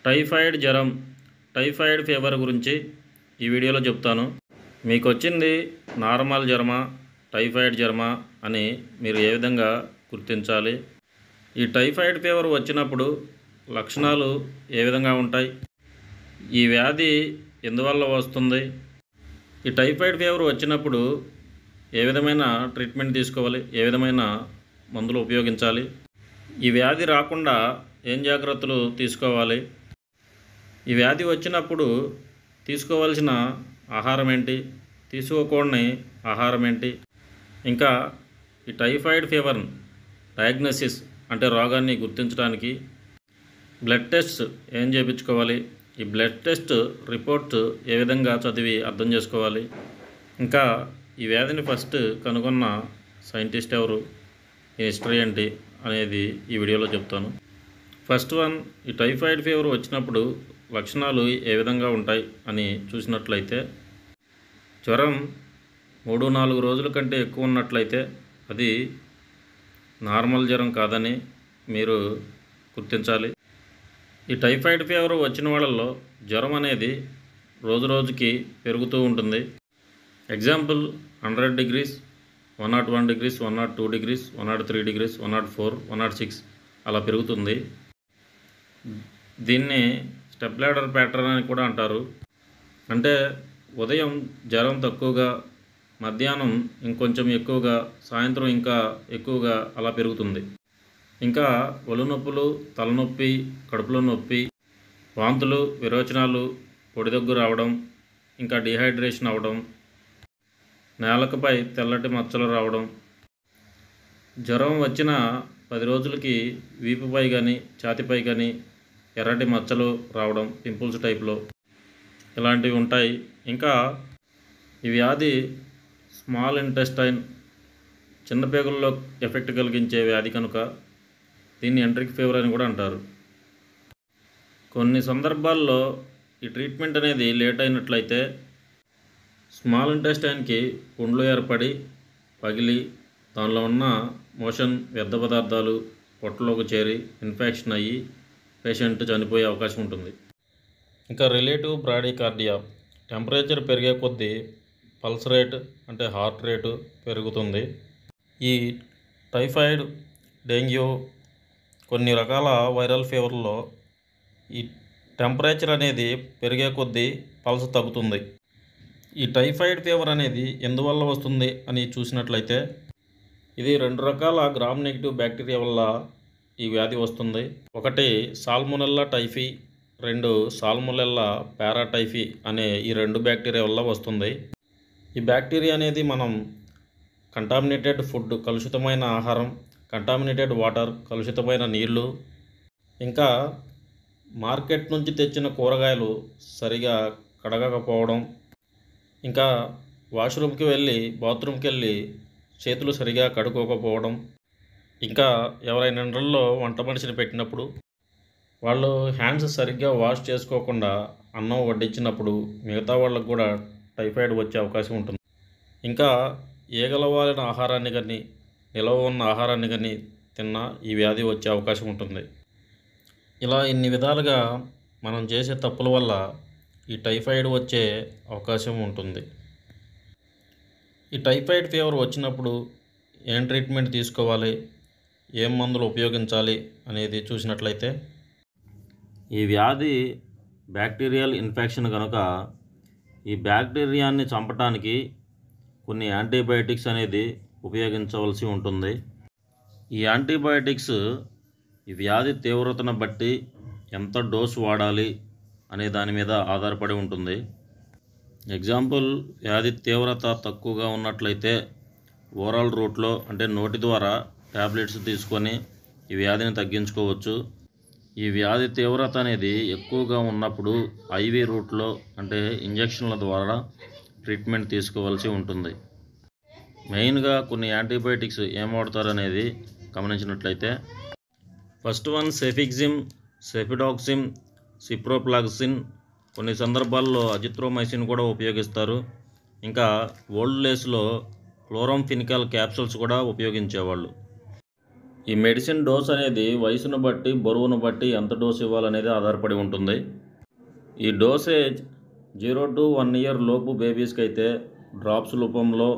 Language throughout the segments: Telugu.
టైఫాయిడ్ జ్వరం, టైఫాయిడ్ ఫీవర్ గురించి ఈ వీడియోలో చెప్తాను. మీకు వచ్చింది నార్మల్ జ్వరమా, టైఫాయిడ్ జ్వరమా అని మీరు ఏ విధంగా గుర్తించాలి? ఈ టైఫాయిడ్ ఫీవర్ వచ్చినప్పుడు లక్షణాలు ఏ విధంగా ఉంటాయి? ఈ వ్యాధి ఎందువల్ల వస్తుంది? ఈ టైఫాయిడ్ ఫీవర్ వచ్చినప్పుడు ఏ విధమైన ట్రీట్మెంట్ తీసుకోవాలి? ఏ విధమైన మందులు ఉపయోగించాలి? ఈ వ్యాధి రాకుండా ఏం జాగ్రత్తలు తీసుకోవాలి? ఈ వ్యాధి వచ్చినప్పుడు తీసుకోవాల్సిన ఆహారం ఏంటి, తీసుకోకూడని ఆహారం ఏంటి, ఇంకా ఈ టైఫాయిడ్ ఫీవర్ డయాగ్నోసిస్ అంటే రోగాన్ని గుర్తించడానికి బ్లడ్ టెస్ట్ ఏం చేయించుకోవాలి, ఈ బ్లడ్ టెస్ట్ రిపోర్ట్ ఏ విధంగా చదివి అర్థం చేసుకోవాలి, ఇంకా ఈ వ్యాధిని ఫస్ట్ కనుగొన్న సైంటిస్ట్ ఎవరు, ఈ హిస్టరీ ఏంటి అనేది ఈ వీడియోలో చెప్తాను. ఫస్ట్ వన్, ఈ టైఫాయిడ్ ఫీవర్ వచ్చినప్పుడు లక్షణాలు ఏ విధంగా ఉంటాయి అని చూసినట్లయితే, జ్వరం 3-4 రోజుల కంటే ఎక్కువ ఉన్నట్లయితే అది నార్మల్ జ్వరం కాదని మీరు గుర్తించాలి. ఈ టైఫాయిడ్ ఫీవర్ వచ్చిన వాళ్ళల్లో జ్వరం అనేది రోజు రోజుకి పెరుగుతూ ఉంటుంది. Example 100 degrees, 101 degrees, 102 degrees, 103 degrees, 104, 106 అలా పెరుగుతుంది. దీన్ని స్టెప్ లాడర్ ప్యాటర్న్ అని కూడా అంటారు. అంటే ఉదయం జ్వరం తక్కువగా, మధ్యాహ్నం ఇంకొంచెం ఎక్కువగా, సాయంత్రం ఇంకా ఎక్కువగా అలా పెరుగుతుంది. ఇంకా ఒళ్ళు నొప్పులు, తలనొప్పి, కడుపులో నొప్పి, వాంతులు, విరోచనాలు, పొడిదగ్గు రావడం, ఇంకా డిహైడ్రేషన్ అవ్వడం, నేలకపై తెల్లటి మచ్చలు రావడం, జ్వరం వచ్చిన 10 రోజులకి వీపుపై కానీ ఛాతీపై కానీ ఎర్రటి మచ్చలు రావడం, పింపుల్స్ టైప్లో ఇలాంటివి ఉంటాయి. ఇంకా ఈ వ్యాధి స్మాల్ ఇంటెస్టైన్ చిన్న పేగుల్లో ఎఫెక్ట్ కలిగించే వ్యాధి కనుక దీన్ని ఎంట్రిక్ ఫీవర్ అని కూడా అంటారు. కొన్ని సందర్భాల్లో ఈ ట్రీట్మెంట్ అనేది లేట్ అయినట్లయితే స్మాల్ ఇంటెస్టైన్కి పుండ్లు ఏర్పడి పగిలి దానిలో ఉన్న మోషన్ వ్యర్థ పదార్థాలు పొట్టలోకి చేరి ఇన్ఫెక్షన్ అయ్యి పేషెంట్ చనిపోయే అవకాశం ఉంటుంది. ఇంకా రిలేటివ్ బ్రాడీకార్డియా, టెంపరేచర్ పెరిగే కొద్దీ పల్స్ రేట్ అంటే హార్ట్ రేటు పెరుగుతుంది. ఈ టైఫాయిడ్, డెంగ్యూ, కొన్ని రకాల వైరల్ ఫీవర్లో ఈ టెంపరేచర్ అనేది పెరిగే కొద్దీ పల్స్ తగ్గుతుంది. ఈ టైఫాయిడ్ ఫీవర్ అనేది ఎందువల్ల వస్తుంది అని చూసినట్లయితే, ఇది 2 రకాల గ్రామ్ నెగిటివ్ బ్యాక్టీరియా వల్ల ఈ వ్యాధి వస్తుంది. ఒకటి సాల్మొనెల్లా టైఫీ, 2 సాల్మొనెల్లా పారాటైఫీ అనే ఈ 2 బ్యాక్టీరియా వల్ల వస్తుంది. ఈ బ్యాక్టీరియా అనేది మనం కంటామినేటెడ్ ఫుడ్, కలుషితమైన ఆహారం, కంటామినేటెడ్ వాటర్, కలుషితమైన నీళ్లు, ఇంకా మార్కెట్ నుంచి తెచ్చిన కూరగాయలు సరిగా కడగకపోవడం, ఇంకా వాష్రూమ్కి వెళ్ళి బాత్రూమ్కి వెళ్ళి చేతులు సరిగా కడుక్కోకపోవడం, ఇంకా ఎవరైనా ఇళ్ళల్లో వంట మనిషిని పెట్టినప్పుడు వాళ్ళు హ్యాండ్స్ సరిగ్గా వాష్ చేసుకోకుండా అన్నం వడ్డించినప్పుడు మిగతా వాళ్ళకు కూడా టైఫాయిడ్ వచ్చే అవకాశం ఉంటుంది. ఇంకా ఏగలవాలిన ఆహారాన్ని కానీ నిలవ ఉన్న ఆహారాన్ని కానీ తిన్నా ఈ వ్యాధి వచ్చే అవకాశం ఉంటుంది. ఇలా ఇన్ని విధాలుగా మనం చేసే తప్పుల వల్ల ఈ టైఫాయిడ్ వచ్చే అవకాశం ఉంటుంది. ఈ టైఫాయిడ్ ఫీవర్ వచ్చినప్పుడు ఏం ట్రీట్మెంట్ తీసుకోవాలి, ఏం మందులు ఉపయోగించాలి అనేది చూసినట్లయితే, ఈ వ్యాధి బ్యాక్టీరియల్ ఇన్ఫెక్షన్ కనుక ఈ బ్యాక్టీరియాని చంపడానికి కొన్ని యాంటీబయాటిక్స్ అనేది ఉపయోగించవలసి ఉంటుంది. ఈ యాంటీబయాటిక్స్ ఈ వ్యాధి తీవ్రతను బట్టి ఎంత డోసు వాడాలి అనే దాని మీద ఆధారపడి ఉంటుంది. ఎగ్జాంపుల్, వ్యాధి తీవ్రత తక్కువగా ఉన్నట్లయితే ఓరల్ రూట్లో అంటే నోటి ద్వారా ట్యాబ్లెట్స్ తీసుకొని ఈ వ్యాధిని తగ్గించుకోవచ్చు. ఈ వ్యాధి తీవ్రత అనేది ఎక్కువగా ఉన్నప్పుడు ఐవీ రూట్లో అంటే ఇంజెక్షన్ల ద్వారా ట్రీట్మెంట్ తీసుకోవాల్సి ఉంటుంది. మెయిన్గా కొన్ని యాంటీబయాటిక్స్ ఏం వాడతారనేది గమనించినట్లయితే, ఫస్ట్ వన్ సెఫిక్సిమ్, సెఫిడాక్సిమ్, సిప్రోఫ్లాక్సిన్, కొన్ని సందర్భాల్లో అజిత్రోమైసిన్ కూడా ఉపయోగిస్తారు. ఇంకా ఓల్డ్ డేస్లో క్లోరంఫెనికల్ క్యాప్సూల్స్ కూడా ఉపయోగించేవాళ్ళు. ఈ మెడిసిన్ డోస్ అనేది వయసును బట్టి, బరువును బట్టి ఎంత డోస్ ఇవ్వాలనేది ఆధారపడి ఉంటుంది. ఈ డోసేజ్ 0 to 1 year లోపు బేబీస్కి అయితే డ్రాప్స్ రూపంలో,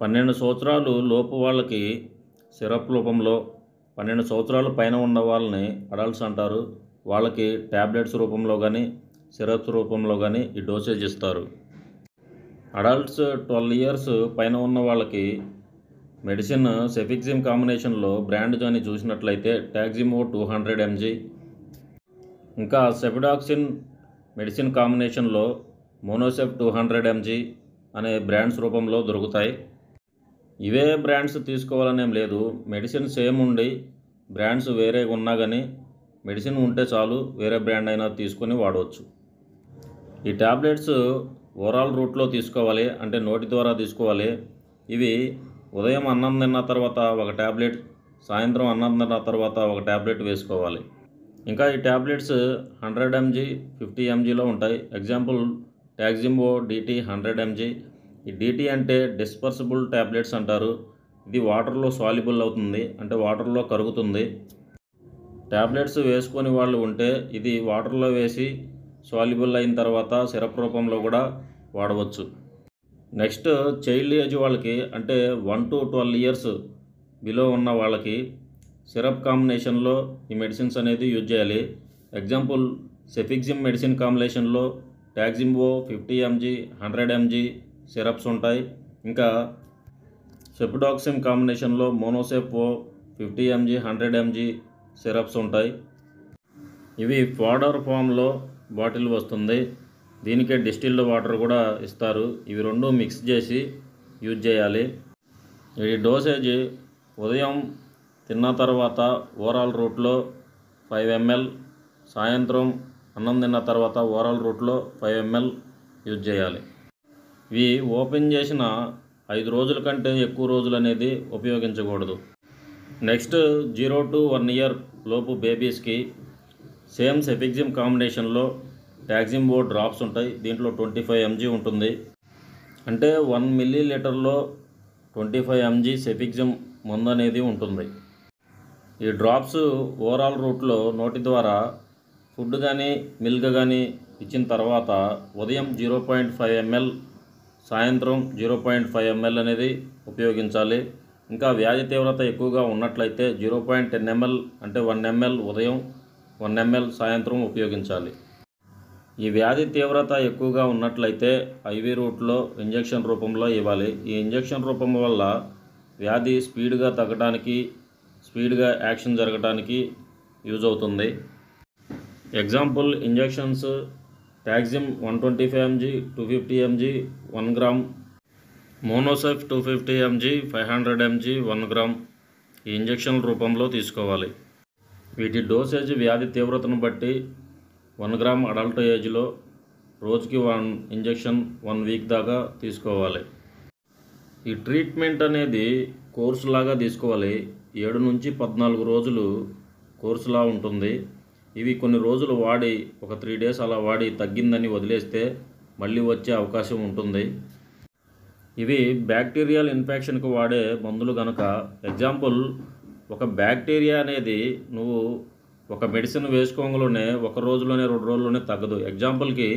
12 సంవత్సరాలు లోపు వాళ్ళకి సిరప్ రూపంలో, 12 సంవత్సరాల పైన ఉన్న వాళ్ళని అడల్ట్స్ అంటారు, వాళ్ళకి ట్యాబ్లెట్స్ రూపంలో కానీ సిరప్స్ రూపంలో కానీ ఈ డోసేజ్ ఇస్తారు. అడల్ట్స్ 12 years పైన ఉన్న వాళ్ళకి మెడిసిన్ సెఫిక్సిమ్ కాంబినేషన్లో బ్రాండ్ కానీ చూసినట్లయితే టాక్సిమో 200 mg, ఇంకా సెఫిడాక్సిన్ మెడిసిన్ కాంబినేషన్లో మోనోసెఫ్ 200 mg అనే బ్రాండ్స్ రూపంలో దొరుకుతాయి. ఇవే బ్రాండ్స్ తీసుకోవాలనేం లేదు, మెడిసిన్ సేమ్ ఉండి బ్రాండ్స్ వేరే ఉన్నా కానీ మెడిసిన్ ఉంటే చాలు, వేరే బ్రాండ్ అయినా తీసుకొని వాడవచ్చు. ఈ ట్యాబ్లెట్స్ ఓరల్ రూట్లో తీసుకోవాలి, అంటే నోటి ద్వారా తీసుకోవాలి. ఇవి ఉదయం అన్నం తిన్న తర్వాత ఒక ట్యాబ్లెట్, సాయంత్రం అన్నం తిన్న తర్వాత ఒక ట్యాబ్లెట్ వేసుకోవాలి. ఇంకా ఈ ట్యాబ్లెట్స్ 100 mg, 50 mgలో ఉంటాయి. Example Taximo DT 100 mg. ఈ DT అంటే డిస్పర్సిబుల్ ట్యాబ్లెట్స్ అంటారు. ఇది వాటర్లో సాల్యుబుల్ అవుతుంది, అంటే వాటర్లో కరుగుతుంది. ట్యాబ్లెట్స్ వేసుకొని వాళ్ళు ఉంటే ఇది వాటర్లో వేసి సాల్యుబుల్ అయిన తర్వాత సిరప్ రూపంలో కూడా వాడవచ్చు. నెక్స్ట్ చైల్డ్ ఏజ్ వాళ్ళకి, అంటే 1 to 12 years బిలో ఉన్న వాళ్ళకి సిరప్ కాంబినేషన్లో ఈ మెడిసిన్స్ అనేది యూజ్ చేయాలి. ఎగ్జాంపుల్ సెఫిక్సిమ్ మెడిసిన్ కాంబినేషన్లో టాక్సిమో 50 mg, 100 mg సిరప్స్ ఉంటాయి. ఇంకా సెఫిడాక్సిమ్ కాంబినేషన్లో మోనోసెఫ్ 50 mg, 100 mg సిరప్స్ ఉంటాయి. ఇవి పౌడర్ ఫామ్లో బాటిల్ వస్తుంది, దీనికే డిస్టిల్డ్ వాటర్ కూడా ఇస్తారు. ఇవి రెండు మిక్స్ చేసి యూజ్ చేయాలి. ఈ డోసేజ్ ఉదయం తిన్న తర్వాత ఓరల్ రూట్లో 5 ml, సాయంత్రం అన్నం తిన్న తర్వాత ఓరల్ రూట్లో 5 ml యూజ్ చేయాలి. ఇవి ఓపెన్ చేసిన 5 రోజుల కంటే ఎక్కువ రోజులు అనేది ఉపయోగించకూడదు. నెక్స్ట్ 0 to 1 year లోపు బేబీస్కి సేమ్ సెఫిక్సిమ్ కాంబినేషన్లో టాక్సిమో డ్రాప్స్ ఉంటాయి. దీంట్లో 25 mg ఉంటుంది, అంటే 1 ml 25 mg సెఫిక్సిమ్ మందు అనేది ఉంటుంది. ఈ డ్రాప్స్ ఓరల్ రూట్లో నోటి ద్వారా ఫుడ్ కానీ మిల్క్ కానీ ఇచ్చిన తర్వాత ఉదయం 0.5 ml, సాయంత్రం 0.5 ml అనేది ఉపయోగించాలి. ఇంకా వ్యాధి తీవ్రత ఎక్కువగా ఉన్నట్లయితే 0.10 ml, అంటే 1 ml ఉదయం, 1 ml సాయంత్రం ఉపయోగించాలి. ఈ వ్యాధి తీవ్రత ఎక్కువగా ఉన్నట్లయితే IV రూట్లో ఇంజెక్షన్ రూపంలో ఇవ్వాలి. ఈ ఇంజెక్షన్ రూపం వల్ల వ్యాధి స్పీడ్గా తగ్గడానికి, స్పీడ్గా యాక్షన్ జరగడానికి యూజ్ అవుతుంది. Example injections Taxim 125 mg, 250 mg 1 gram, Monocef 250 mg, 500 mg 1 gram ఈ ఇంజెక్షన్ రూపంలో తీసుకోవాలి. వీటి డోసేజ్ వ్యాధి తీవ్రతను బట్టి 1 gram అడల్ట్ ఏజ్లో రోజుకి 1 ఇంజెక్షన్ 1 week దాకా తీసుకోవాలి. ఈ ట్రీట్మెంట్ అనేది కోర్సు లాగా తీసుకోవాలి. 7 నుంచి 14 రోజులు కోర్సులా ఉంటుంది. ఇవి కొన్ని రోజులు వాడి, ఒక 3 days అలా వాడి తగ్గిందని వదిలేస్తే మళ్ళీ వచ్చే అవకాశం ఉంటుంది. ఇవి బ్యాక్టీరియల్ ఇన్ఫెక్షన్కి వాడే మందులు కనుక, ఎగ్జాంపుల్ ఒక బ్యాక్టీరియా అనేది నువ్వు ఒక మెడిసిన్ వేసుకోగానే 1 రోజులోనే 2 రోజుల్లోనే తగ్గదు. ఎగ్జాంపుల్కి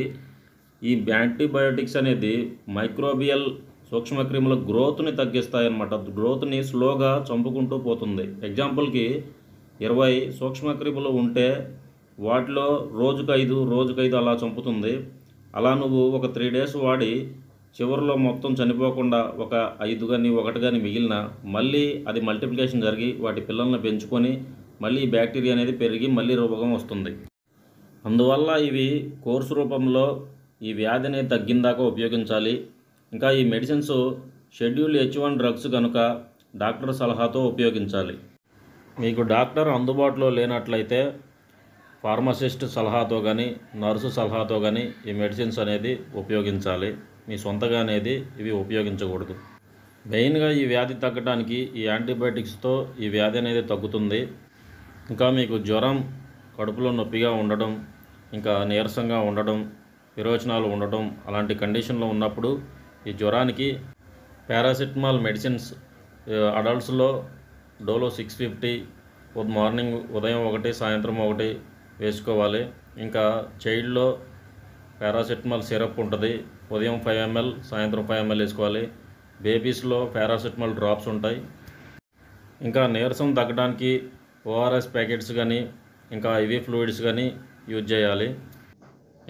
ఈ యాంటీబయోటిక్స్ అనేది మైక్రోబియల్ సూక్ష్మక్రిముల గ్రోత్ని తగ్గిస్తాయన్నమాట. గ్రోత్ని స్లోగా చంపుకుంటూ పోతుంది. ఎగ్జాంపుల్కి 20 సూక్ష్మక్రిములు ఉంటే వాటిలో రోజుకు 5 అలా చంపుతుంది. అలా నువ్వు ఒక 3 days వాడి చివరిలో మొత్తం చనిపోకుండా ఒక 5 కానీ 1 కానీ మిగిలిన మళ్ళీ అది మల్టిప్లికేషన్ జరిగి వాటి పిల్లల్ని పెంచుకొని మళ్ళీ ఈ బ్యాక్టీరియా అనేది పెరిగి మళ్ళీ రోగం వస్తుంది. అందువల్ల ఇవి కోర్సు రూపంలో ఈ వ్యాధిని తగ్గిందాకా ఉపయోగించాలి. ఇంకా ఈ మెడిసిన్స్ షెడ్యూల్ H1 డ్రగ్స్ కనుక డాక్టర్ సలహాతో ఉపయోగించాలి. మీకు డాక్టర్ అందుబాటులో లేనట్లయితే ఫార్మసిస్ట్ సలహాతో కానీ నర్సు సలహాతో కానీ ఈ మెడిసిన్స్ అనేది ఉపయోగించాలి. మీ సొంతగా అనేది ఇవి ఉపయోగించకూడదు. మెయిన్గా ఈ వ్యాధి తగ్గడానికి ఈ యాంటీబయాటిక్స్తో ఈ వ్యాధి అనేది తగ్గుతుంది. ఇంకా మీకు జ్వరం, కడుపులో నొప్పిగా ఉండడం, ఇంకా నీరసంగా ఉండడం, విరోచనాలు ఉండటం అలాంటి కండిషన్లో ఉన్నప్పుడు ఈ జ్వరానికి పారాసిటమాల్ మెడిసిన్స్ అడల్ట్స్లో డోలో 650 మార్నింగ్ ఉదయం ఒకటి సాయంత్రం ఒకటి వేసుకోవాలి. ఇంకా చైల్డ్లో పారాసెటమాల్ సిరప్ ఉంటుంది, ఉదయం 5 ml సాయంత్రం 5 ml వేసుకోవాలి. బేబీస్లో పారాసెటమాల్ డ్రాప్స్ ఉంటాయి. ఇంకా నీరసం తగ్గడానికి ఓఆర్ఎస్ ప్యాకెట్స్ కానీ ఇంకా IV ఫ్లూయిడ్స్ కానీ యూజ్ చేయాలి.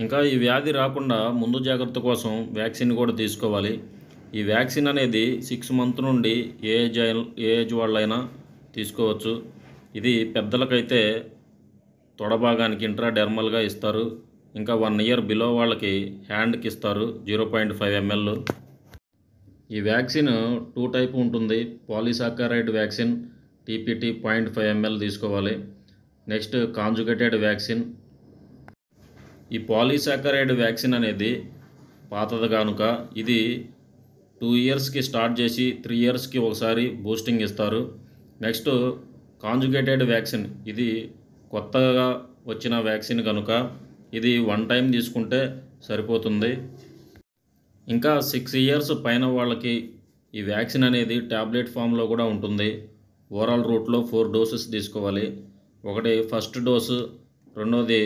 ఇంకా ఈ వ్యాధి రాకుండా ముందు జాగ్రత్త కోసం వ్యాక్సిన్ కూడా తీసుకోవాలి. ఈ వ్యాక్సిన్ అనేది 6 months నుండి ఏ ఏజ్ వాళ్ళైనా తీసుకోవచ్చు. ఇది పెద్దలకైతే తొడ భాగానికి ఇంట్రాడెర్మల్గా ఇస్తారు. ఇంకా 1 year బిలో వాళ్ళకి హ్యాండ్కి ఇస్తారు 0.5 ml. ఈ వ్యాక్సిన్ 2 type ఉంటుంది. పాలీసాకరైడ్ వ్యాక్సిన్ TPT 0.5 ml తీసుకోవాలి. Next conjugated vaccine. ఈ పాలీసాకరైడ్ వ్యాక్సిన్ అనేది పాతది కనుక ఇది 2 yearsకి స్టార్ట్ చేసి 3 yearsకి ఒకసారి బూస్టింగ్ ఇస్తారు. నెక్స్ట్ కాంజుగేటెడ్ వ్యాక్సిన్ ఇది కొత్తగా వచ్చిన వ్యాక్సిన్ కనుక ఇది 1 time తీసుకుంటే సరిపోతుంది. ఇంకా 6 years పైన వాళ్ళకి ఈ వ్యాక్సిన్ అనేది ట్యాబ్లెట్ ఫామ్లో కూడా ఉంటుంది. ఓరల్ రూట్లో 4 doses తీసుకోవాలి. ఒకటి ఫస్ట్ డోసు, రెండోది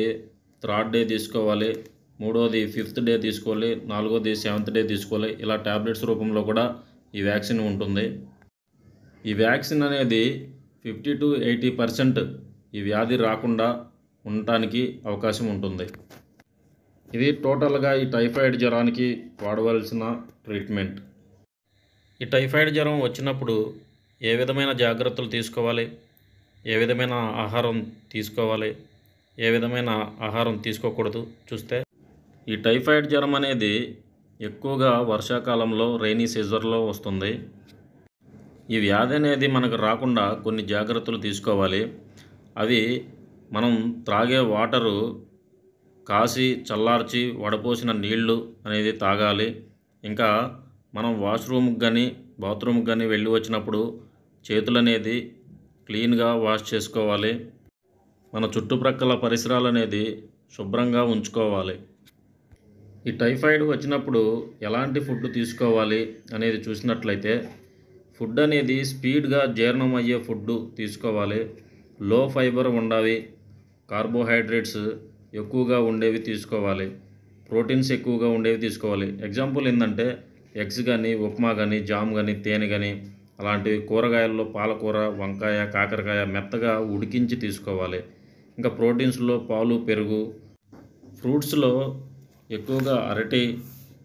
3rd day తీసుకోవాలి, మూడోది 5th day తీసుకోవాలి, నాలుగోది 7th day తీసుకోవాలి. ఇలా ట్యాబ్లెట్స్ రూపంలో కూడా ఈ వ్యాక్సిన్ ఉంటుంది. ఈ వ్యాక్సిన్ అనేది 50 to 80% ఈ వ్యాధి రాకుండా ఉండటానికి అవకాశం ఉంటుంది. ఇది టోటల్గా ఈ టైఫాయిడ్ జ్వరానికి వాడవలసిన ట్రీట్మెంట్. ఈ టైఫాయిడ్ జ్వరం వచ్చినప్పుడు ఏ విధమైన జాగ్రత్తలు తీసుకోవాలి, ఏ విధమైన ఆహారం తీసుకోవాలి, ఏ విధమైన ఆహారం తీసుకోకూడదు చూస్తే, ఈ టైఫాయిడ్ జ్వరం అనేది ఎక్కువగా వర్షాకాలంలో రైనీ సీజన్లో వస్తుంది. ఈ వ్యాధి అనేది మనకు రాకుండా కొన్ని జాగ్రత్తలు తీసుకోవాలి. అవి మనం త్రాగే వాటరు కాసి చల్లార్చి వడపోసిన నీళ్లు అనేది తాగాలి. ఇంకా మనం వాష్రూమ్కి కానీ బాత్రూమ్కి కానీ వెళ్ళి వచ్చినప్పుడు చేతులు అనేది క్లీన్గా వాష్ చేసుకోవాలి. మన చుట్టుప్రక్కల పరిసరాలు అనేది శుభ్రంగా ఉంచుకోవాలి. ఈ టైఫాయిడ్ వచ్చినప్పుడు ఎలాంటి ఫుడ్ తీసుకోవాలి అనేది చూసినట్లయితే ఫుడ్ అనేది స్పీడ్గా జీర్ణం అయ్యే ఫుడ్ తీసుకోవాలి. లో ఫైబర్ ఉండవి, కార్బోహైడ్రేట్స్ ఎక్కువగా ఉండేవి తీసుకోవాలి, ప్రోటీన్స్ ఎక్కువగా ఉండేవి తీసుకోవాలి. ఎగ్జాంపుల్ ఏంటంటే ఎగ్స్ కానీ, ఉప్మా కానీ, జామ్ కానీ, తేనె కానీ అలాంటివి. కూరగాయల్లో పాలకూర, వంకాయ, కాకరకాయ మెత్తగా ఉడికించి తీసుకోవాలి. ఇంకా ప్రోటీన్స్లో పాలు, పెరుగు. ఫ్రూట్స్లో ఎక్కువగా అరటి,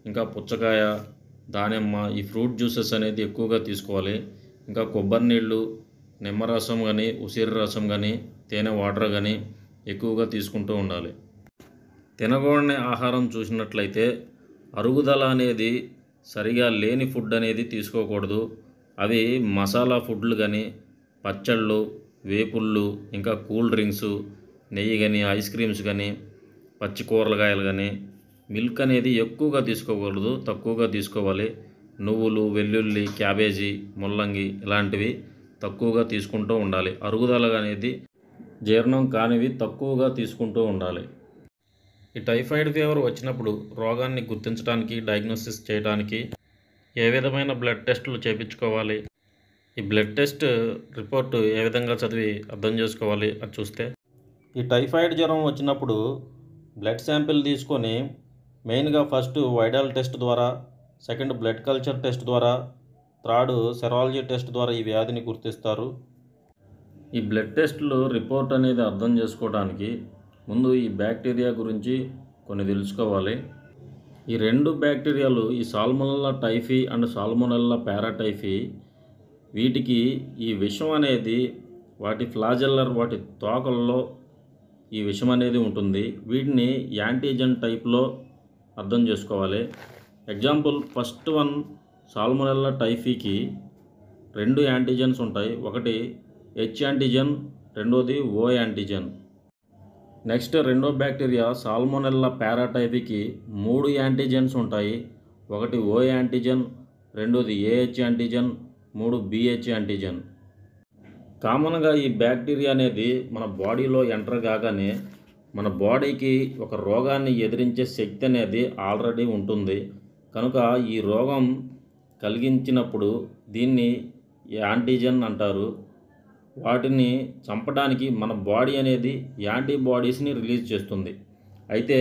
ఇంకా పుచ్చకాయ, దానిమ్మ, ఈ ఫ్రూట్ జ్యూసెస్ అనేది ఎక్కువగా తీసుకోవాలి. ఇంకా కొబ్బరి నీళ్ళు, నిమ్మరసం కానీ, ఉసిరి రసం కానీ, తేనె వాటర్ కానీ ఎక్కువగా తీసుకుంటూ ఉండాలి. తినకూడని ఆహారం చూసినట్లయితే అరుగుదల అనేది సరిగా లేని ఫుడ్ అనేది తీసుకోకూడదు. అవి మసాలా ఫుడ్లు కానీ, పచ్చళ్ళు, వేపుళ్ళు, ఇంకా కూల్ డ్రింక్స్, నెయ్యి కానీ, ఐస్ క్రీమ్స్ కానీ, పచ్చి కూరగాయలు కానీ, మిల్క్ అనేది ఎక్కువగా తీసుకోకూడదు, తక్కువగా తీసుకోవాలి. నువ్వులు, వెల్లుల్లి, క్యాబేజీ, ముల్లంగి ఇలాంటివి తక్కువగా తీసుకుంటూ ఉండాలి. అరుగుదల అనేది జీర్ణం కానివి తక్కువగా తీసుకుంటూ ఉండాలి. ఈ టైఫాయిడ్ ఫీవర్ వచ్చినప్పుడు రోగాన్ని గుర్తించడానికి, డయాగ్నోసిస్ చేయడానికి ఏ విధమైన బ్లడ్ టెస్టులు చేయించుకోవాలి, ఈ బ్లడ్ టెస్ట్ రిపోర్టు ఏ విధంగా చదివి అర్థం చేసుకోవాలి అది చూస్తే, ఈ టైఫాయిడ్ జ్వరం వచ్చినప్పుడు బ్లడ్ శాంపిల్ తీసుకొని మెయిన్గా ఫస్ట్ వైడల్ టెస్ట్ ద్వారా, సెకండ్ బ్లడ్ కల్చర్ టెస్ట్ ద్వారా, థర్డ్ సెరాలజీ టెస్ట్ ద్వారా ఈ వ్యాధిని గుర్తిస్తారు. ఈ బ్లడ్ టెస్టులు రిపోర్ట్ అనేది అర్థం చేసుకోవడానికి ముందు ఈ బ్యాక్టీరియా గురించి కొన్ని తెలుసుకోవాలి. ఈ 2 బ్యాక్టీరియాలు, ఈ సాల్మొనెల్లా టైఫీ అండ్ సాల్మొనెల్లా పారాటైఫీ, వీటికి ఈ విషం అనేది వాటి ఫ్లాజెల్లర్, వాటి తోకల్లో ఈ విషం అనేది ఉంటుంది. వీటిని యాంటీజెన్ టైప్లో అర్థం చేసుకోవాలి. ఎగ్జాంపుల్ ఫస్ట్ వన్ సాల్మొనెల్లా టైఫీకి 2 యాంటీజెన్స్ ఉంటాయి. ఒకటి H యాంటీజెన్, రెండోది O యాంటీజెన్. నెక్స్ట్ రెండో బ్యాక్టీరియా సాల్మొనెల్లా పారాటైఫీకి 3 యాంటీజెన్స్ ఉంటాయి. ఒకటి O యాంటీజెన్, రెండోది AH యాంటీజెన్, 3 BH యాంటీజెన్. కామన్గా ఈ బ్యాక్టీరియా అనేది మన బాడీలో ఎంటర్ కాగానే మన బాడీకి ఒక రోగాన్ని ఎదిరించే శక్తి అనేది ఆల్రెడీ ఉంటుంది. కనుక ఈ రోగం కలిగించినప్పుడు దీన్ని యాంటీజెన్ అంటారు. వాటిని చంపడానికి మన బాడీ అనేది యాంటీబాడీస్ని రిలీజ్ చేస్తుంది. అయితే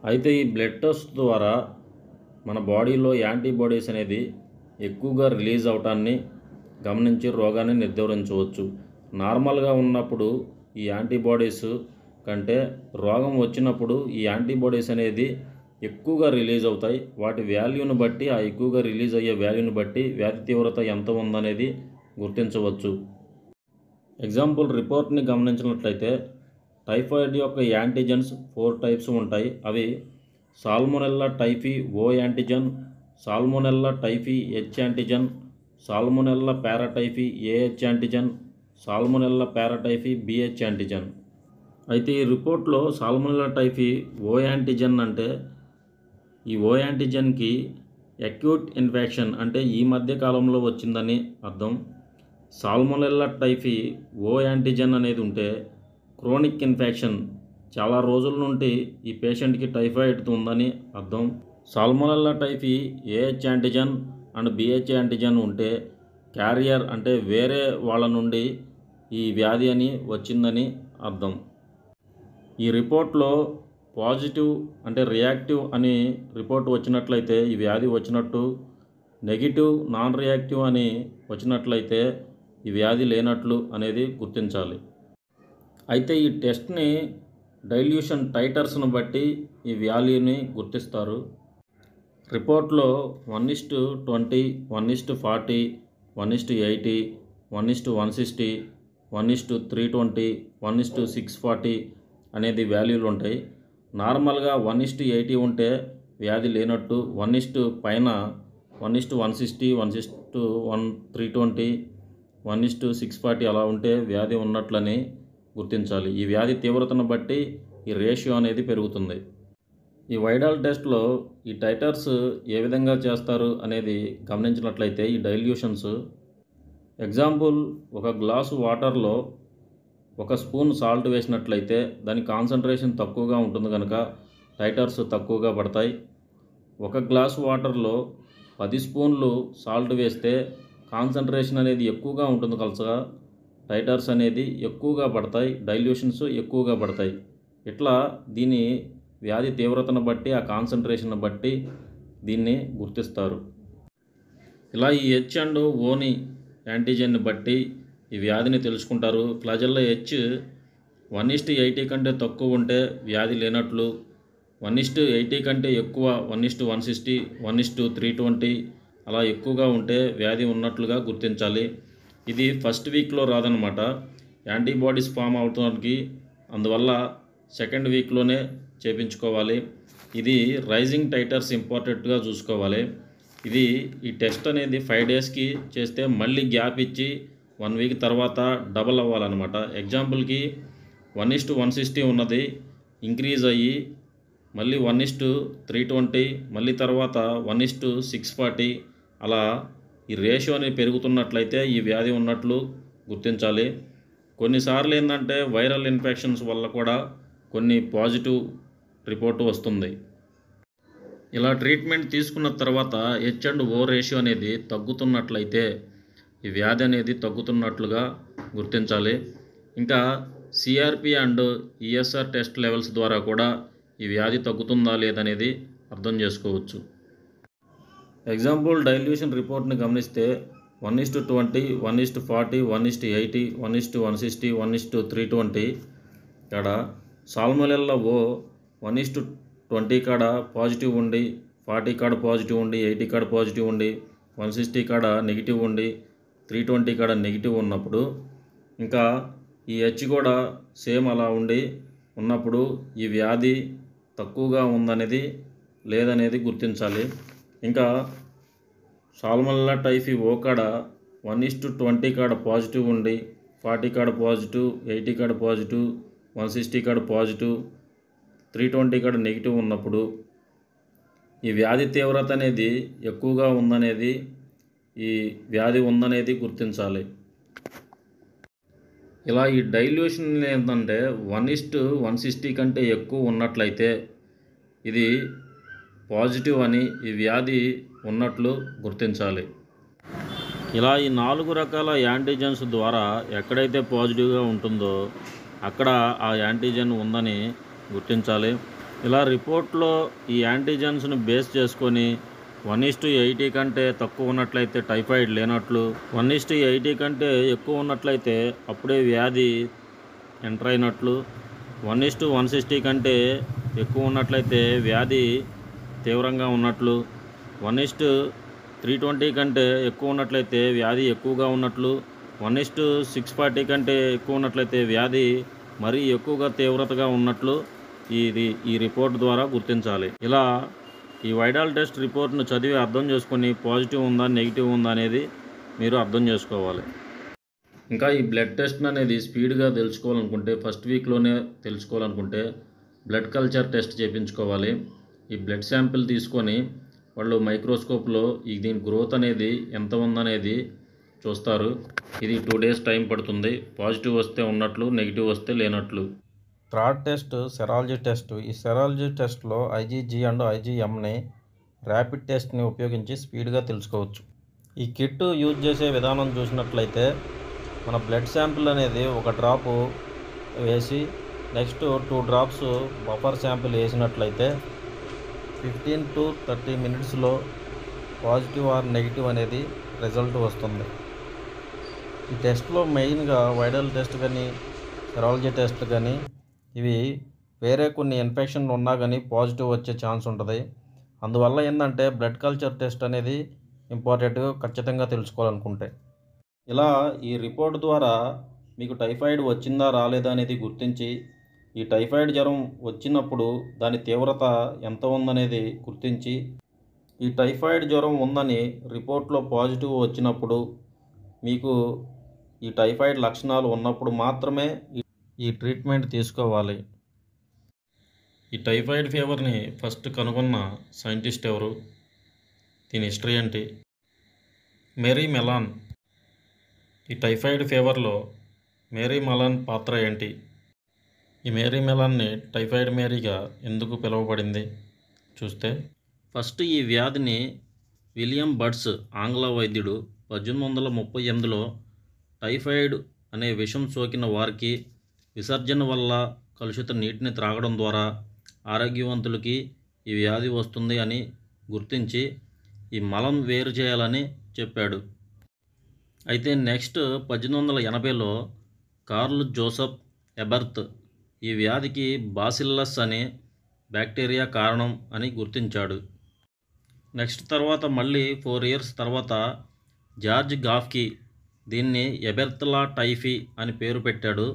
అయితే ఈ బ్లడ్ టెస్ట్ ద్వారా మన బాడీలో యాంటీబాడీస్ అనేది ఎక్కువగా రిలీజ్ అవటాన్ని గమనించి రోగాన్ని నిర్ధారించవచ్చు. నార్మల్గా ఉన్నప్పుడు ఈ యాంటీబాడీస్ కంటే రోగం వచ్చినప్పుడు ఈ యాంటీబాడీస్ అనేది ఎక్కువగా రిలీజ్ అవుతాయి. వాటి వాల్యూని బట్టి, ఆ ఎక్కువగా రిలీజ్ అయ్యే వాల్యూని బట్టి వ్యాధి తీవ్రత ఎంత ఉందనేది గుర్తించవచ్చు. ఎగ్జాంపుల్ రిపోర్ట్ని గమనించినట్లయితే టైఫాయిడ్ యొక్క యాంటీజెన్స్ 4 టైప్స్ ఉంటాయి. అవి Salmonella typhi O antigen, Salmonella typhi H antigen, Salmonella paratyphi AH antigen, Salmonella paratyphi BH antigen. అయితే ఈ రిపోర్ట్లో సాల్మొనెల్లా టైఫీ ఓ యాంటీజెన్ అంటే ఈ ఓ యాంటీజెన్కి అక్యూట్ ఇన్ఫెక్షన్ అంటే ఈ మధ్య కాలంలో వచ్చిందని అర్థం. సాల్మొనెల్లా టైఫీ ఓ యాంటీజెన్ అనేది ఉంటే క్రోనిక్ ఇన్ఫెక్షన్, చాలా రోజుల నుండి ఈ పేషెంట్కి టైఫాయిడ్ ఉందని అర్థం. Salmonella Typhi AH antigen and BH antigen ఉంటే క్యారియర్ అంటే వేరే వాళ్ళ నుండి ఈ వ్యాధి అని వచ్చిందని అర్థం. ఈ రిపోర్ట్లో పాజిటివ్ అంటే రియాక్టివ్ అని రిపోర్ట్ వచ్చినట్లయితే ఈ వ్యాధి వచ్చినట్టు, నెగిటివ్ నాన్ రియాక్టివ్ అని వచ్చినట్లయితే ఈ వ్యాధి లేనట్లు అనేది గుర్తించాలి. అయితే ఈ టెస్ట్ని డైల్యూషన్ టైటర్స్ను బట్టి ఈ వాల్యూని గుర్తిస్తారు. రిపోర్ట్లో 1:20, 1:40, 1:80, 1:160, 1:320, 1:640 అనేది వాల్యూలు ఉంటాయి. నార్మల్గా 1:80 ఉంటే వ్యాధి లేనట్టు, 1 పైన 1:160, 1:320, 1:640 అలా ఉంటే వ్యాధి ఉన్నట్లని గుర్తించాలి. ఈ వ్యాధి తీవ్రతను బట్టి ఈ రేషియో అనేది పెరుగుతుంది. ఈ వైడాల్ టెస్ట్లో ఈ టైటర్స్ ఏ విధంగా చేస్తారు అనేది గమనించినట్లయితే ఈ డైల్యూషన్స్, ఎగ్జాంపుల్ ఒక గ్లాసు వాటర్లో 1 స్పూన్ సాల్ట్ వేసినట్లయితే దాని కాన్సన్ట్రేషన్ తక్కువగా ఉంటుంది కనుక టైటర్స్ తక్కువగా పడతాయి. 1 గ్లాసు వాటర్లో 10 స్పూన్లు సాల్ట్ వేస్తే కాన్సన్ట్రేషన్ అనేది ఎక్కువగా ఉంటుంది కనుక టైటర్స్ అనేది ఎక్కువగా పడతాయి, డైల్యూషన్స్ ఎక్కువగా పడతాయి. ఇట్లా దీని వ్యాధి తీవ్రతను బట్టి, ఆ కాన్సన్ట్రేషన్ బట్టి దీన్ని గుర్తిస్తారు. ఇలా ఈ హెచ్ అండ్ ఓని యాంటీజెన్ని బట్టి ఈ వ్యాధిని తెలుసుకుంటారు. ఫ్లాజెల్లా హెచ్ 1:80 కంటే తక్కువ ఉంటే వ్యాధి లేనట్లు, 1:80 కంటే ఎక్కువ 1:160, 1:320 అలా ఎక్కువగా ఉంటే వ్యాధి ఉన్నట్లుగా గుర్తించాలి. ఇది ఫస్ట్ వీక్లో రాదనమాట, యాంటీబాడీస్ ఫామ్ అవడానికి. అందువల్ల సెకండ్ వీక్లోనే చేపించుకోవాలి. ఇది రైజింగ్ టైటర్స్ ఇంపార్టెంట్గా చూసుకోవాలి. ఈ టెస్ట్ అనేది 5 డేస్కి చేస్తే మళ్ళీ గ్యాప్ ఇచ్చి 1 వీక్ తర్వాత డబల్ అవ్వాలన్నమాట. ఎగ్జాంపుల్కి 1:160 ఉన్నది ఇంక్రీజ్ అయ్యి మళ్ళీ 1:320, మళ్ళీ తర్వాత 1:640 అలా ఈ రేషియో అనేది పెరుగుతున్నట్లయితే ఈ వ్యాధి ఉన్నట్లు గుర్తించాలి. కొన్నిసార్లు ఏంటంటే వైరల్ ఇన్ఫెక్షన్స్ వల్ల కూడా కొన్ని పాజిటివ్ రిపోర్టు వస్తుంది. ఇలా ట్రీట్మెంట్ తీసుకున్న తర్వాత హెచ్ అండ్ ఓ రేషియో అనేది తగ్గుతున్నట్లయితే ఈ వ్యాధి అనేది తగ్గుతున్నట్లుగా గుర్తించాలి. ఇంకా CRP and ESR test levels ద్వారా కూడా ఈ వ్యాధి తగ్గుతుందా లేదనేది అర్థం చేసుకోవచ్చు. ఎగ్జాంపుల్ డైల్యూషన్ రిపోర్ట్ని గమనిస్తే 1:20, 1:40, 1:80, 1:160, 1:320 ఇక్కడ సాల్మొనెల్లా ఓ 1:20 కాడ పాజిటివ్ ఉండి, 40 కాడ పాజిటివ్ ఉండి, 80 కాడ పాజిటివ్ ఉండి, 160 కాడ నెగిటివ్ ఉండి, 320 కాడ నెగిటివ్ ఉన్నప్పుడు, ఇంకా ఈ హెచ్ కూడా సేమ్ అలా ఉన్నప్పుడు ఈ వ్యాధి తక్కువగా ఉందనేది లేదనేది గుర్తించాలి. ఇంకా సాల్మొనెల్లా టైఫీ ఓ కాడ 1:20 కాడ పాజిటివ్ ఉండి, 40 కాడ పాజిటివ్, 80 కాడ పాజిటివ్, 160 కాడ పాజిటివ్, 320 కాడ నెగిటివ్ ఉన్నప్పుడు ఈ వ్యాధి తీవ్రత అనేది ఎక్కువగా ఉందనేది, ఈ వ్యాధి ఉందనేది గుర్తించాలి. ఇలా ఈ డైల్యూషన్ ఏంటంటే 1:160 కంటే ఎక్కువ ఉన్నట్లయితే ఇది పాజిటివ్ అని, ఈ వ్యాధి ఉన్నట్లు గుర్తించాలి. ఇలా ఈ 4 రకాల యాంటీజెన్స్ ద్వారా ఎక్కడైతే పాజిటివ్గా ఉంటుందో అక్కడ ఆ యాంటీజెన్ ఉందని గుర్తించాలి. ఇలా రిపోర్ట్లో ఈ యాంటీజెన్స్ని బేస్ చేసుకొని 1:80 కంటే తక్కువ ఉన్నట్లయితే టైఫాయిడ్ లేనట్లు, 1:80 కంటే ఎక్కువ ఉన్నట్లయితే అప్పుడే వ్యాధి ఎంటర్ అయినట్లు, 1:160 కంటే ఎక్కువ ఉన్నట్లయితే వ్యాధి తీవ్రంగా ఉన్నట్లు, 1:320 కంటే ఎక్కువ ఉన్నట్లయితే వ్యాధి ఎక్కువగా ఉన్నట్లు, 1:640 కంటే ఎక్కువ ఉన్నట్లయితే వ్యాధి మరీ ఎక్కువగా తీవ్రతగా ఉన్నట్లు ఈ రిపోర్ట్ ద్వారా గుర్తించాలి. ఇలా ఈ వైడాల్ టెస్ట్ రిపోర్ట్ను చదివి అర్థం చేసుకొని పాజిటివ్ ఉందా నెగిటివ్ ఉందా అనేది మీరు అర్థం చేసుకోవాలి. ఇంకా ఈ బ్లడ్ టెస్ట్ అనేది స్పీడ్గా తెలుసుకోవాలనుకుంటే ఫస్ట్ వీక్లోనే తెలుసుకోవాలనుకుంటే బ్లడ్ కల్చర్ టెస్ట్ చేయించుకోవాలి. ఈ బ్లడ్ శాంపిల్ తీసుకొని వాళ్ళు మైక్రోస్కోప్లో దీని గ్రోత్ అనేది ఎంత ఉందనేది చూస్తారు. ఇది 2 days టైం పడుతుంది. పాజిటివ్ వస్తే ఉన్నట్లు, నెగిటివ్ వస్తే లేనట్లు. Third test serology test. ఈ సెరాలజీ టెస్ట్లో ఐజీజీ అండ్ ఐజీఎంని ర్యాపిడ్ టెస్ట్ని ఉపయోగించి స్పీడ్గా తెలుసుకోవచ్చు. ఈ కిట్ యూజ్ చేసే విధానం చూసినట్లయితే మన బ్లడ్ శాంపిల్ అనేది 1 డ్రాపు వేసి నెక్స్ట్ 2 drops బఫర్ శాంపిల్ వేసినట్లయితే 15 to 30 minutesలో పాజిటివ్ ఆర్ నెగిటివ్ అనేది రిజల్ట్ వస్తుంది. ఈ టెస్ట్లో మెయిన్గా వైడల్ టెస్ట్ కానీ సెరాలజీ టెస్ట్ కానీ ఇవి వేరే కొన్ని ఇన్ఫెక్షన్లు ఉన్నా కానీ పాజిటివ్ వచ్చే ఛాన్స్ ఉంటుంది. అందువల్ల ఏంటంటే బ్లడ్ కల్చర్ టెస్ట్ అనేది ఇంపార్టెంట్గా ఖచ్చితంగా తెలుసుకోవాలనుకుంటే. ఇలా ఈ రిపోర్ట్ ద్వారా మీకు టైఫాయిడ్ వచ్చిందా రాలేదా అనేది గుర్తించి ఈ టైఫాయిడ్ జ్వరం వచ్చినప్పుడు దాని తీవ్రత ఎంత ఉందనేది గుర్తించి ఈ టైఫాయిడ్ జ్వరం ఉందని రిపోర్ట్లో పాజిటివ్ వచ్చినప్పుడు మీకు ఈ టైఫాయిడ్ లక్షణాలు ఉన్నప్పుడు మాత్రమే ఈ ట్రీట్మెంట్ తీసుకోవాలి. ఈ టైఫాయిడ్ ఫీవర్ని ఫస్ట్ కనుగొన్న సైంటిస్ట్ ఎవరు? దీని హిస్టరీ ఏంటి? Mary Mallon. ఈ టైఫాయిడ్ ఫీవర్లో మేరీ మెలాన్ పాత్ర ఏంటి? ఈ మేరీ మెలాన్ని టైఫాయిడ్ మేరీగా ఎందుకు పిలువబడింది చూస్తే, ఫస్ట్ ఈ వ్యాధిని విలియం బర్డ్స్ ఆంగ్ల వైద్యుడు 1838లో టైఫాయిడ్ అనే విషం సోకిన వారికి విసర్జన వల్ల కలుషిత నీటిని త్రాగడం ద్వారా ఆరోగ్యవంతులకి ఈ వ్యాధి వస్తుంది అని గుర్తించి ఈ మలం వేరు చేయాలని చెప్పాడు. అయితే నెక్స్ట్ 1880లో కార్ల్ జోసెఫ్ ఎబెర్త్ ఈ వ్యాధికి బాసిల్లస్ అనే బ్యాక్టీరియా కారణం అని గుర్తించాడు. నెక్స్ట్ తర్వాత మళ్ళీ 4 years తర్వాత జార్జ్ గాఫ్కి దీన్ని ఎబెర్తలా టైఫీ అని పేరు పెట్టాడు.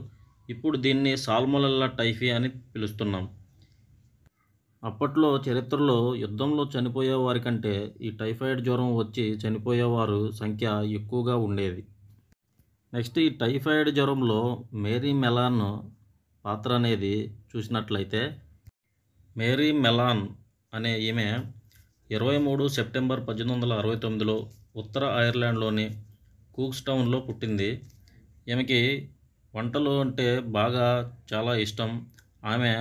ఇప్పుడు దీన్ని సాల్మొనెల్లా టైఫీ అని పిలుస్తున్నాం. అప్పట్లో చరిత్రలో యుద్ధంలో చనిపోయే వారి కంటే ఈ టైఫాయిడ్ జ్వరం వచ్చి చనిపోయేవారు సంఖ్య ఎక్కువగా ఉండేది. నెక్స్ట్ ఈ టైఫాయిడ్ జ్వరంలో మేరీ మెలాన్ పాత్ర అనేది చూసినట్లయితే, మేరీ మెలాన్ అనే ఈమె 23 సెప్టెంబర్ 1869లో ఉత్తర ఐర్లాండ్లోని కూక్స్టౌన్లో పుట్టింది. ఈమెకి వంటలు అంటే బాగా చాలా ఇష్టం. ఆమె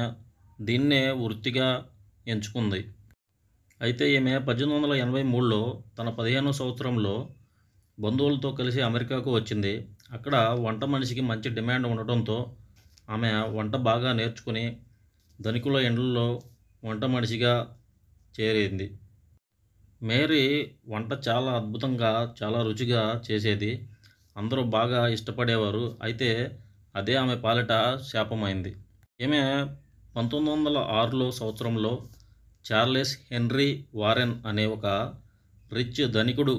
దీన్నే వృత్తిగా ఎంచుకుంది. అయితే ఈమె 1883లో తన 15వ సంవత్సరంలో బంధువులతో కలిసి అమెరికాకు వచ్చింది. అక్కడ వంట మనిషికి మంచి డిమాండ్ ఉండటంతో ఆమె వంట బాగా నేర్చుకుని ధనికుల ఇండ్లలో వంట మనిషిగా చేరింది. మేరీ వంట చాలా అద్భుతంగా చాలా రుచిగా చేసేది. అందరూ బాగా ఇష్టపడేవారు. అయితే అదే ఆమె పాలిట శాపమైంది. ఈమె 1906 సంవత్సరంలో చార్లెస్ హెన్రీ వారెన్ అనే ఒక రిచ్ ధనికుడు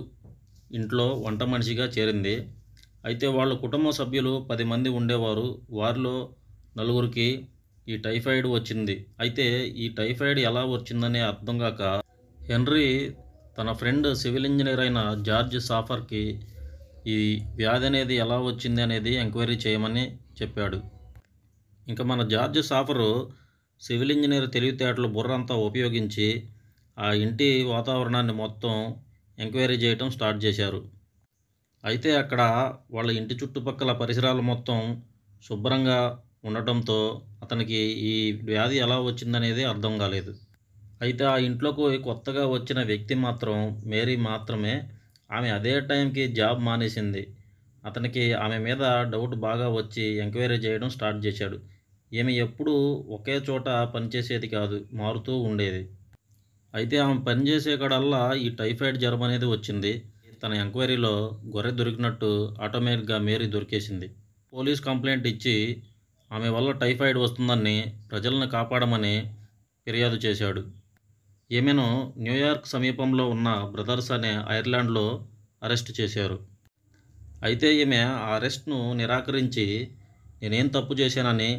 ఇంట్లో వంట మనిషిగా చేరింది. అయితే వాళ్ళ కుటుంబ సభ్యులు 10 మంది ఉండేవారు. వారిలో 4 ఈ టైఫాయిడ్ వచ్చింది. అయితే ఈ టైఫాయిడ్ ఎలా వచ్చిందనే అర్థం కాక హెన్రీ తన ఫ్రెండ్ సివిల్ ఇంజనీర్ అయిన జార్జ్ సాఫర్కి ఈ వ్యాధి అనేది ఎలా వచ్చింది అనేది ఎంక్వైరీ చేయమని చెప్పాడు. ఇంకా మన జార్జ్ సాఫరు సివిల్ ఇంజనీర్ తెలివితేటలు బుర్రంతా ఉపయోగించి ఆ ఇంటి వాతావరణాన్ని మొత్తం ఎంక్వైరీ చేయటం స్టార్ట్ చేశారు. అయితే అక్కడ వాళ్ళ ఇంటి చుట్టుపక్కల పరిసరాలు మొత్తం శుభ్రంగా ఉండటంతో అతనికి ఈ వ్యాధి ఎలా వచ్చిందనేది అర్థం కాలేదు. అయితే ఆ ఇంట్లోకి కొత్తగా వచ్చిన వ్యక్తి మాత్రం మేరీ మాత్రమే ఆమె అదే టైంకి జాబ్ మానేసింది. అతనికి ఆమె మీద డౌట్ బాగా వచ్చి ఎంక్వైరీ చేయడం స్టార్ట్ చేశాడు. ఈమె ఎప్పుడూ ఒకే చోట పనిచేసేది కాదు, మారుతూ ఉండేది. అయితే ఆమె పనిచేసే కాడల్లా ఈ టైఫాయిడ్ జ్వరం అనేది వచ్చింది. తన ఎంక్వైరీలో గొర్రె దొరికినట్టు ఆటోమేటిక్గా మేరీ దొరికేసింది. పోలీస్ కంప్లైంట్ ఇచ్చి ఆమె వల్ల టైఫాయిడ్ వస్తుందని ప్రజలను కాపాడమని ఫిర్యాదు చేశాడు. ఈమెను న్యూయార్క్ సమీపంలో ఉన్న బ్రదర్స్ అనే ఐర్లాండ్లో అరెస్ట్ చేశారు. అయితే ఈమె ఆ అరెస్ట్ను నిరాకరించి నేనేం తప్పు చేశానని,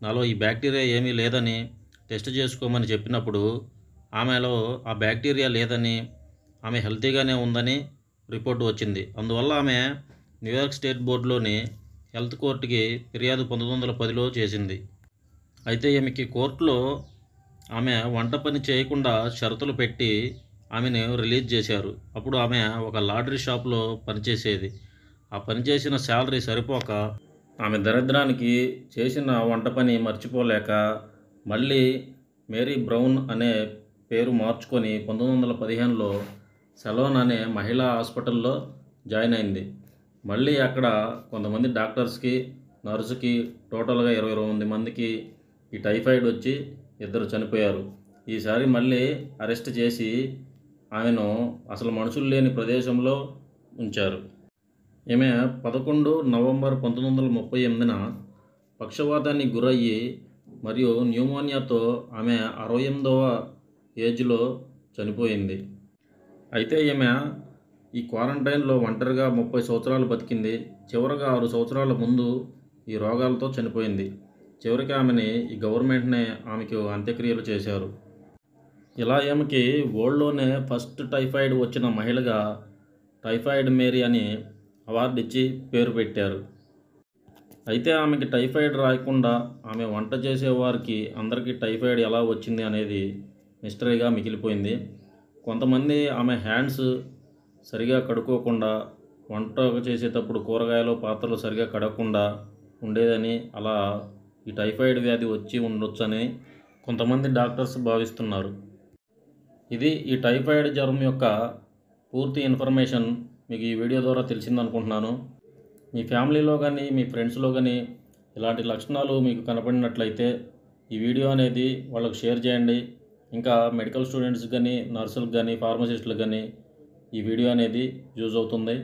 నాలో ఈ బ్యాక్టీరియా ఏమీ లేదని టెస్ట్ చేసుకోమని చెప్పినప్పుడు ఆమెలో ఆ బ్యాక్టీరియా లేదని, ఆమె హెల్తీగానే ఉందని రిపోర్టు వచ్చింది. అందువల్ల ఆమె న్యూయార్క్ స్టేట్ బోర్డులోని హెల్త్ కోర్టుకి ఫిర్యాదు 1910లో చేసింది. అయితే ఈమెకి కోర్టులో ఆమె వంట పని చేయకుండా షరతులు పెట్టి ఆమెను రిలీజ్ చేశారు. అప్పుడు ఆమె ఒక లాటరీ షాప్లో పనిచేసేది. ఆ పనిచేసిన శాలరీ సరిపోక ఆమె దరిద్రానికి చేసిన వంట పని మర్చిపోలేక మళ్ళీ మేరీ బ్రౌన్ అనే పేరు మార్చుకొని 1915లో సెలోన్ అనే మహిళా హాస్పిటల్లో జాయిన్ అయింది. మళ్ళీ అక్కడ కొంతమంది డాక్టర్స్కి, నర్సుకి టోటల్గా 29 మందికి ఈ టైఫాయిడ్ వచ్చి 2 చనిపోయారు. ఈసారి మళ్ళీ అరెస్ట్ చేసి ఆమెను అసలు మనుషులు లేని ప్రదేశంలో ఉంచారు. ఈమె 11 నవంబర్ 1938న పక్షవాతానికి గురయ్యి మరియు న్యూమోనియాతో ఆమె 68వ ఏజ్లో చనిపోయింది. అయితే ఈమె ఈ క్వారంటైన్లో ఒంటరిగా 30 సంవత్సరాలు బతికింది. చివరగా 6 సంవత్సరాల ముందు ఈ రోగాలతో చనిపోయింది. చివరికి ఆమెని ఈ గవర్నమెంట్నే ఆమెకు అంత్యక్రియలు చేశారు. ఇలా ఈమెకి వరల్డ్లోనే ఫస్ట్ టైఫాయిడ్ వచ్చిన మహిళగా టైఫాయిడ్ మేరీ అని అవార్డు ఇచ్చి పేరు పెట్టారు. అయితే ఆమెకి టైఫాయిడ్ రాకుండా ఆమె వంట చేసేవారికి అందరికీ టైఫాయిడ్ ఎలా వచ్చింది అనేది మిస్టరీగా మిగిలిపోయింది. కొంతమంది ఆమె హ్యాండ్స్ సరిగా కడుక్కోకుండా, వంట చేసేటప్పుడు కూరగాయలు పాత్రలు సరిగా కడగకుండా ఉండేదని, అలా ఈ టైఫాయిడ్ వ్యాధి వచ్చి ఉండొచ్చని కొంతమంది డాక్టర్స్ భావిస్తున్నారు. ఇది ఈ టైఫాయిడ్ జ్వరం యొక్క పూర్తి ఇన్ఫర్మేషన్ మీకు ఈ వీడియో ద్వారా తెలిసిందనుకుంటున్నాను. మీ ఫ్యామిలీలో కానీ మీ ఫ్రెండ్స్లో కానీ ఇలాంటి లక్షణాలు మీకు కనపడినట్లయితే ఈ వీడియో అనేది వాళ్ళకు షేర్ చేయండి. ఇంకా మెడికల్ స్టూడెంట్స్ కానీ, నర్సులకు కానీ, ఫార్మసిస్టులకు కానీ ఈ వీడియో అనేది యూజ్ అవుతుంది.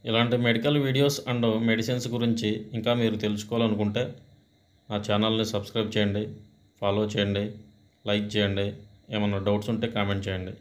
ఇలాంటి మెడికల్ వీడియోస్ అండ్ మెడిసిన్స్ గురించి ఇంకా మీరు తెలుసుకోవాలనుకుంటే నా ఛానల్ని సబ్స్క్రైబ్ చేయండి, ఫాలో చేయండి, లైక్ చేయండి. ఏమన్నా డౌట్స్ ఉంటే కామెంట్ చేయండి.